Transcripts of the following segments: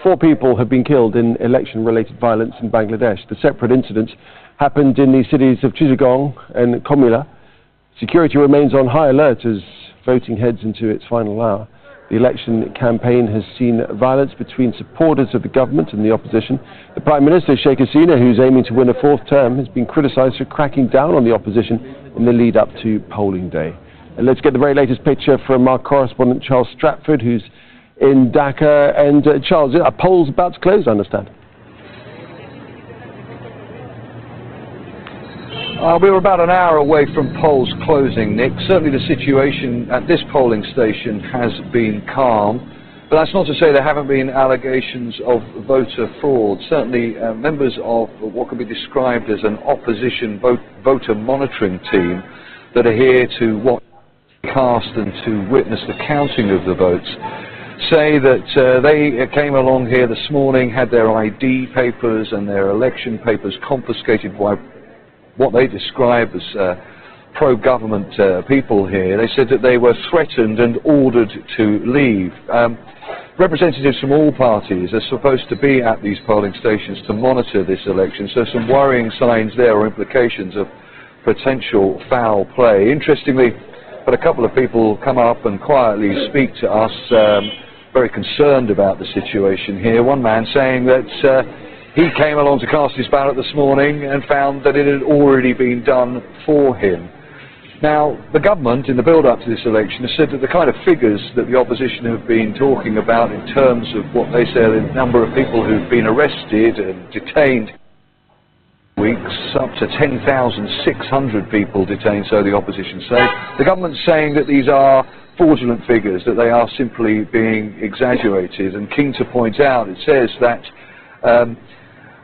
4 people have been killed in election-related violence in Bangladesh. The separate incidents happened in the cities of Chittagong and Comilla. Security remains on high alert as voting heads into its final hour. The election campaign has seen violence between supporters of the government and the opposition. The Prime Minister, Sheikh Hasina, who's aiming to win a 4th term, has been criticised for cracking down on the opposition in the lead up to polling day. And let's get the very latest picture from our correspondent Charles Stratford, who's in Dhaka. And Charles, are polls about to close, I understand? We were about an hour away from polls closing, Nick. Certainly the situation at this polling station has been calm, but that's not to say there haven't been allegations of voter fraud. Certainly members of what could be described as an opposition voter monitoring team that are here to watch, cast and to witness the counting of the votes say that they came along here this morning, had their ID papers and their election papers confiscated by what they describe as pro-government people here. They said that they were threatened and ordered to leave. Representatives from all parties are supposed to be at these polling stations to monitor this election, so some worrying signs there or implications of potential foul play. Interestingly, but a couple of people come up and quietly speak to us, very concerned about the situation here. One man saying that he came along to cast his ballot this morning and found that it had already been done for him. Now, the government, in the build-up to this election, has said that the kind of figures that the opposition have been talking about in terms of what they say are the number of people who've been arrested and detained weeks, up to 10,600 people detained, so the opposition say. The government's saying that these are fraudulent figures, that they are simply being exaggerated, and keen to point out, it says that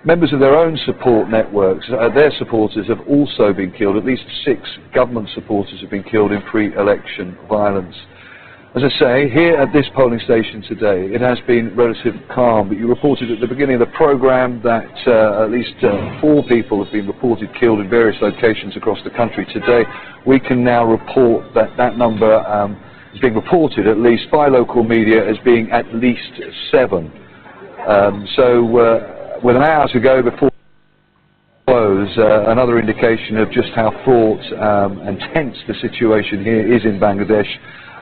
members of their own support networks, their supporters have also been killed. At least 6 government supporters have been killed in pre-election violence. As I say, here at this polling station today, it has been relatively calm, but you reported at the beginning of the programme that at least 4 people have been reported killed in various locations across the country today. We can now report that that number is being reported, at least by local media, as being at least 7. With an hour to go before close, another indication of just how fraught and tense the situation here is in Bangladesh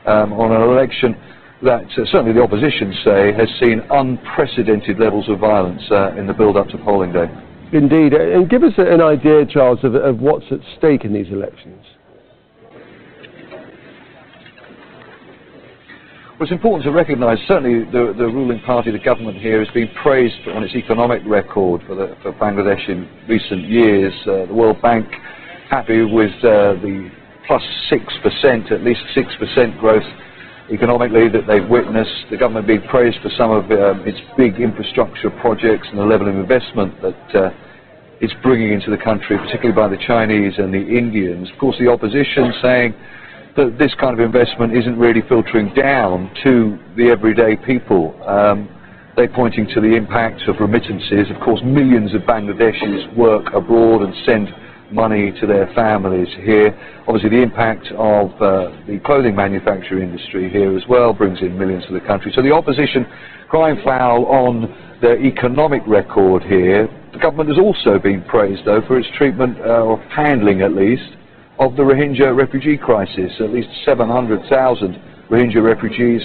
on an election that certainly the opposition say has seen unprecedented levels of violence in the build-up to polling day. Indeed. And give us an idea, Charles, of what's at stake in these elections. Well, it's important to recognise, certainly the ruling party, the government here, has been praised on its economic record for Bangladesh in recent years. The World Bank happy with the plus 6%, at least 6% growth economically that they've witnessed. The government being praised for some of its big infrastructure projects and the level of investment that it's bringing into the country, particularly by the Chinese and the Indians. Of course, the opposition saying that this kind of investment isn't really filtering down to the everyday people. They're pointing to the impact of remittances. Of course, millions of Bangladeshis work abroad and send money to their families here. Obviously, the impact of the clothing manufacturing industry here as well brings in millions to the country. So the opposition crying foul on their economic record here. The government has also been praised, though, for its treatment, or handling at least, of the Rohingya refugee crisis. At least 700,000 Rohingya refugees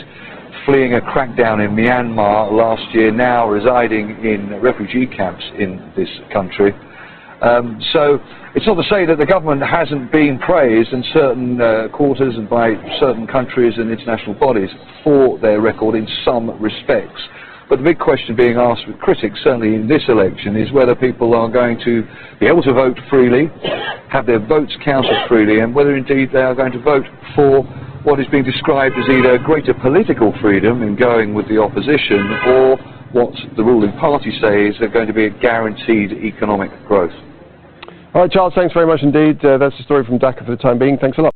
fleeing a crackdown in Myanmar last year, now residing in refugee camps in this country. So it's not to say that the government hasn't been praised in certain quarters and by certain countries and international bodies for their record in some respects. But the big question being asked with critics, certainly in this election, is whether people are going to be able to vote freely, have their votes counted freely, and whether indeed they are going to vote for what is being described as either greater political freedom in going with the opposition, or what the ruling party says are going to be a guaranteed economic growth. All right, Charles, thanks very much indeed. That's the story from Dhaka for the time being. Thanks a lot.